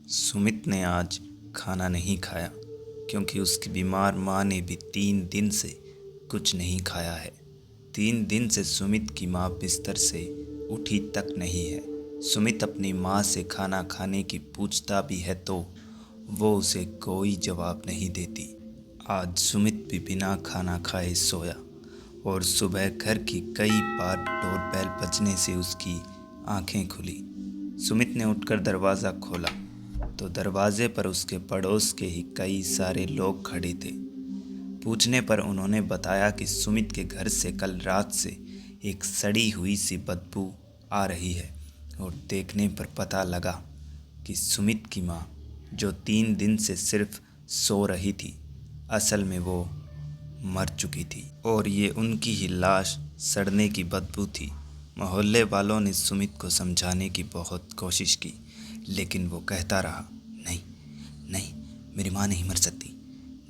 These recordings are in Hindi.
सुमित ने आज खाना नहीं खाया क्योंकि उसकी बीमार माँ ने भी 3 दिन से कुछ नहीं खाया है। 3 दिन से सुमित की माँ बिस्तर से उठी तक नहीं है। सुमित अपनी माँ से खाना खाने की पूछता भी है तो वो उसे कोई जवाब नहीं देती। आज सुमित भी बिना खाना खाए सोया और सुबह घर की कई बार डोरबेल बजने से उसकी आंखें खुली। सुमित ने उठकर दरवाज़ा खोला तो दरवाजे पर उसके पड़ोस के ही कई सारे लोग खड़े थे। पूछने पर उन्होंने बताया कि सुमित के घर से कल रात से एक सड़ी हुई सी बदबू आ रही है और देखने पर पता लगा कि सुमित की माँ जो 3 दिन से सिर्फ सो रही थी, असल में वो मर चुकी थी और ये उनकी ही लाश सड़ने की बदबू थी। मोहल्ले वालों ने सुमित को समझाने की बहुत कोशिश की, लेकिन वो कहता रहा, नहीं नहीं, मेरी माँ नहीं मर सकती,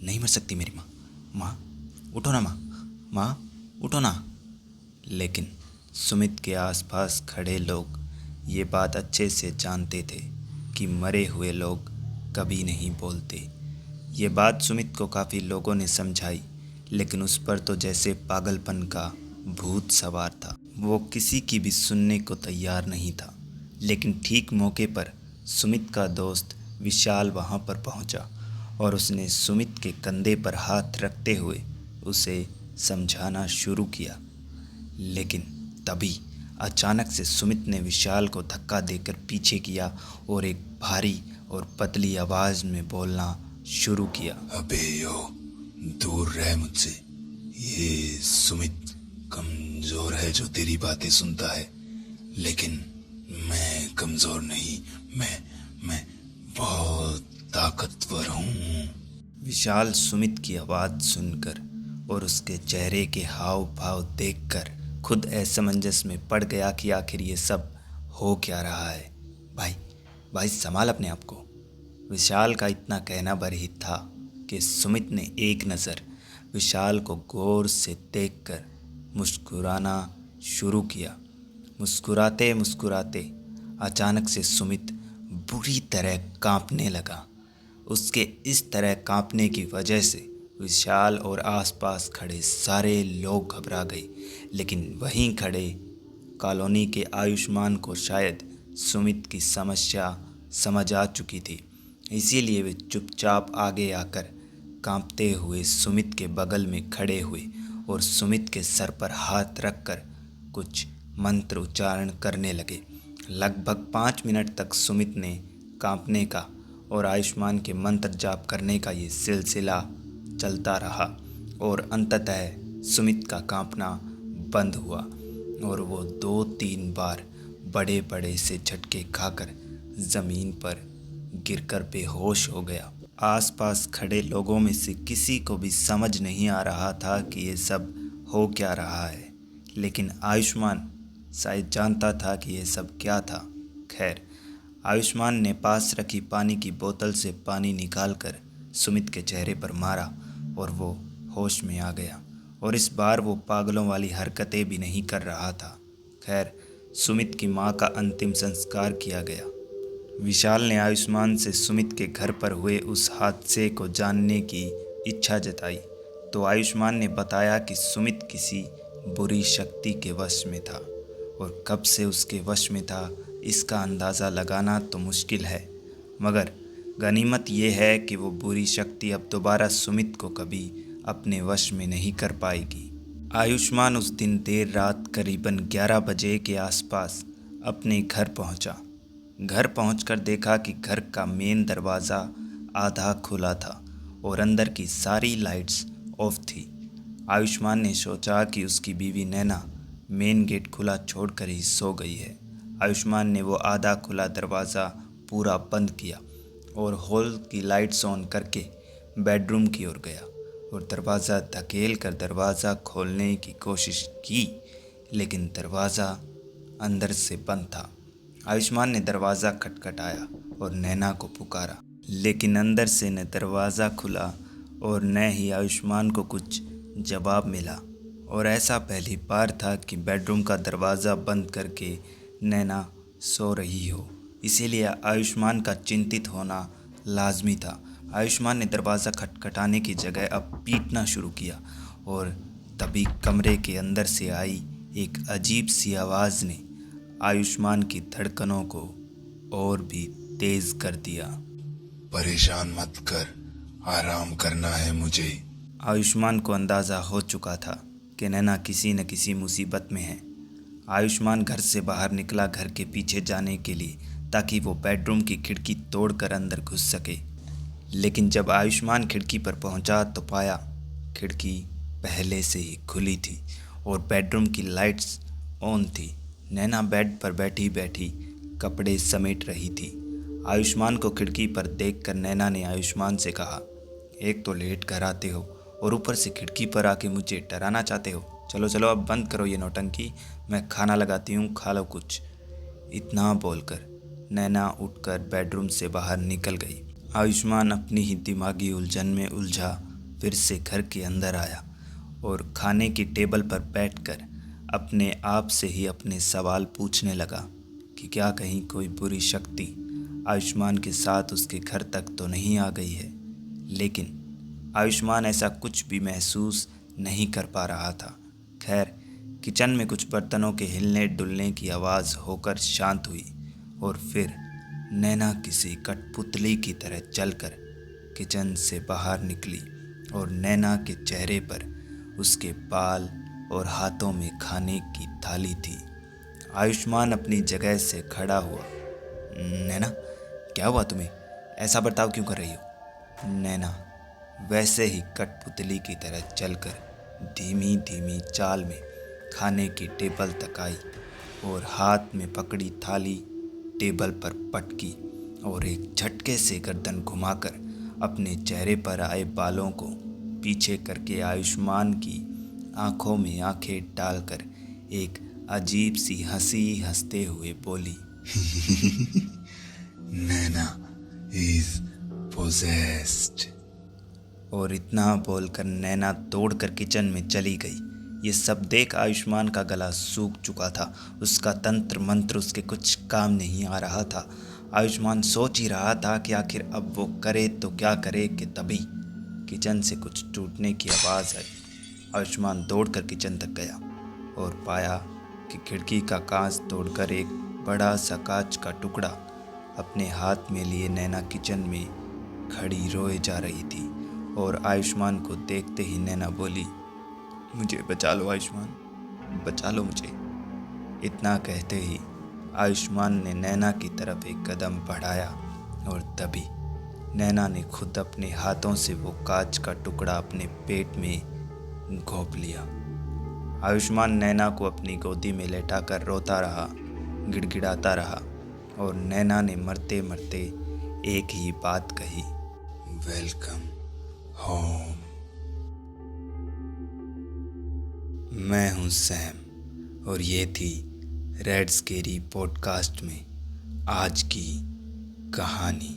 नहीं मर सकती मेरी माँ। माँ उठो ना, माँ माँ उठो ना। लेकिन सुमित के आसपास खड़े लोग ये बात अच्छे से जानते थे कि मरे हुए लोग कभी नहीं बोलते। ये बात सुमित को काफ़ी लोगों ने समझाई, लेकिन उस पर तो जैसे पागलपन का भूत सवार था। वो किसी की भी सुनने को तैयार नहीं था। लेकिन ठीक मौके पर सुमित का दोस्त विशाल वहाँ पर पहुँचा और उसने सुमित के कंधे पर हाथ रखते हुए उसे समझाना शुरू किया। लेकिन तभी अचानक से सुमित ने विशाल को धक्का देकर पीछे किया और एक भारी और पतली आवाज़ में बोलना शुरू किया। अबे यो, दूर रह मुझसे। ये सुमित कमजोर है जो तेरी बातें सुनता है, लेकिन मैं कमजोर नहीं, मैं बहुत ताकतवर हूँ। विशाल सुमित की आवाज़ सुनकर और उसके चेहरे के हाव भाव देखकर खुद असमंजस में पड़ गया कि आखिर ये सब हो क्या रहा है। भाई भाई संभाल अपने आप को। विशाल का इतना कहना भर ही था कि सुमित ने एक नज़र विशाल को गौर से देखकर मुस्कुराना शुरू किया। मुस्कुराते मुस्कुराते अचानक से सुमित बुरी तरह कांपने लगा। उसके इस तरह कांपने की वजह से विशाल और आसपास खड़े सारे लोग घबरा गए, लेकिन वहीं खड़े कॉलोनी के आयुष्मान को शायद सुमित की समस्या समझ आ चुकी थी। इसीलिए वे चुपचाप आगे आकर कांपते हुए सुमित के बगल में खड़े हुए और सुमित के सर पर हाथ रखकर कुछ मंत्र उच्चारण करने लगे। लगभग 5 मिनट तक सुमित ने कांपने का और आयुष्मान के मंत्र जाप करने का ये सिलसिला चलता रहा और अंततः सुमित का कांपना बंद हुआ और वो 2-3 बार बड़े बड़े से झटके खाकर ज़मीन पर गिरकर बेहोश हो गया। आसपास खड़े लोगों में से किसी को भी समझ नहीं आ रहा था कि ये सब हो क्या रहा है, लेकिन आयुष्मान शायद जानता था कि ये सब क्या था। खैर, आयुष्मान ने पास रखी पानी की बोतल से पानी निकालकर सुमित के चेहरे पर मारा और वो होश में आ गया और इस बार वो पागलों वाली हरकतें भी नहीं कर रहा था। खैर, सुमित की माँ का अंतिम संस्कार किया गया। विशाल ने आयुष्मान से सुमित के घर पर हुए उस हादसे को जानने की इच्छा जताई तो आयुष्मान ने बताया कि सुमित किसी बुरी शक्ति के वश में था और कब से उसके वश में था इसका अंदाज़ा लगाना तो मुश्किल है, मगर गनीमत यह है कि वो बुरी शक्ति अब दोबारा सुमित को कभी अपने वश में नहीं कर पाएगी। आयुष्मान उस दिन देर रात करीबन 11 बजे के आसपास अपने घर पहुंचा। घर पहुंचकर देखा कि घर का मेन दरवाज़ा आधा खुला था और अंदर की सारी लाइट्स ऑफ थी। आयुष्मान ने सोचा कि उसकी बीवी नैना मेन गेट खुला छोड़कर ही सो गई है। आयुष्मान ने वो आधा खुला दरवाज़ा पूरा बंद किया और हॉल की लाइट्स ऑन करके बेडरूम की ओर गया और दरवाज़ा धकेल कर दरवाज़ा खोलने की कोशिश की, लेकिन दरवाज़ा अंदर से बंद था। आयुष्मान ने दरवाज़ा खटखटाया और नैना को पुकारा, लेकिन अंदर से न दरवाज़ा खुला और न ही आयुष्मान को कुछ जवाब मिला। और ऐसा पहली बार था कि बेडरूम का दरवाज़ा बंद करके नैना सो रही हो। इसीलिए आयुष्मान का चिंतित होना लाजमी था। आयुष्मान ने दरवाज़ा खटखटाने की जगह अब पीटना शुरू किया और तभी कमरे के अंदर से आई एक अजीब सी आवाज़ ने आयुष्मान की धड़कनों को और भी तेज़ कर दिया। परेशान मत कर, आराम करना है मुझे। आयुष्मान को अंदाज़ा हो चुका था कि नैना किसी न किसी मुसीबत में है। आयुष्मान घर से बाहर निकला घर के पीछे जाने के लिए, ताकि वो बेडरूम की खिड़की तोड़कर अंदर घुस सके। लेकिन जब आयुष्मान खिड़की पर पहुंचा तो पाया खिड़की पहले से ही खुली थी और बेडरूम की लाइट्स ऑन थी। नैना बेड पर बैठी बैठी कपड़े समेट रही थी। आयुष्मान को खिड़की पर देखकर नैना ने आयुष्मान से कहा, एक तो लेट घर आते हो और ऊपर से खिड़की पर आके मुझे डराना चाहते हो। चलो चलो अब बंद करो ये नौटंकी, मैं खाना लगाती हूँ, खा लो कुछ। इतना बोलकर नैना उठकर बेडरूम से बाहर निकल गई। आयुष्मान अपनी ही दिमागी उलझन में उलझा फिर से घर के अंदर आया और खाने की टेबल पर बैठकर अपने आप से ही अपने सवाल पूछने लगा कि क्या कहीं कोई बुरी शक्ति आयुष्मान के साथ उसके घर तक तो नहीं आ गई है। लेकिन आयुष्मान ऐसा कुछ भी महसूस नहीं कर पा रहा था। खैर, किचन में कुछ बर्तनों के हिलने डुलने की आवाज़ होकर शांत हुई और फिर नैना किसी कठपुतली की तरह चलकर किचन से बाहर निकली और नैना के चेहरे पर उसके बाल और हाथों में खाने की थाली थी। आयुष्मान अपनी जगह से खड़ा हुआ। नैना, क्या हुआ तुम्हें? ऐसा बर्ताव क्यों कर रही हो? नैना वैसे ही कठपुतली की तरह चलकर धीमी धीमी चाल में खाने की टेबल तक आई और हाथ में पकड़ी थाली टेबल पर पटकी और एक झटके से गर्दन घुमाकर अपने चेहरे पर आए बालों को पीछे करके आयुष्मान की आंखों में आंखें डालकर एक अजीब सी हंसी हंसते हुए बोली, नैना इज पोजेस्ड। और इतना बोलकर नैना दौड़कर किचन में चली गई। ये सब देख आयुष्मान का गला सूख चुका था। उसका तंत्र मंत्र उसके कुछ काम नहीं आ रहा था। आयुष्मान सोच ही रहा था कि आखिर अब वो करे तो क्या करे कि तभी किचन से कुछ टूटने की आवाज़ आई। आयुष्मान दौड़कर किचन तक गया और पाया कि खिड़की का कांच तोड़कर एक बड़ा सा कांच का टुकड़ा अपने हाथ में लिए नैना किचन में खड़ी रोए जा रही थी। और आयुष्मान को देखते ही नैना बोली, मुझे बचा लो आयुष्मान, बचा लो मुझे। इतना कहते ही आयुष्मान ने नैना की तरफ एक कदम बढ़ाया और तभी नैना ने खुद अपने हाथों से वो कांच का टुकड़ा अपने पेट में घोंप लिया। आयुष्मान नैना को अपनी गोदी में लेटाकर रोता रहा, गिड़गिड़ाता रहा और नैना ने मरते मरते एक ही बात कही, वेलकम होम। मैं हूँ सैम और ये थी रेड स्केरी पॉडकास्ट में आज की कहानी।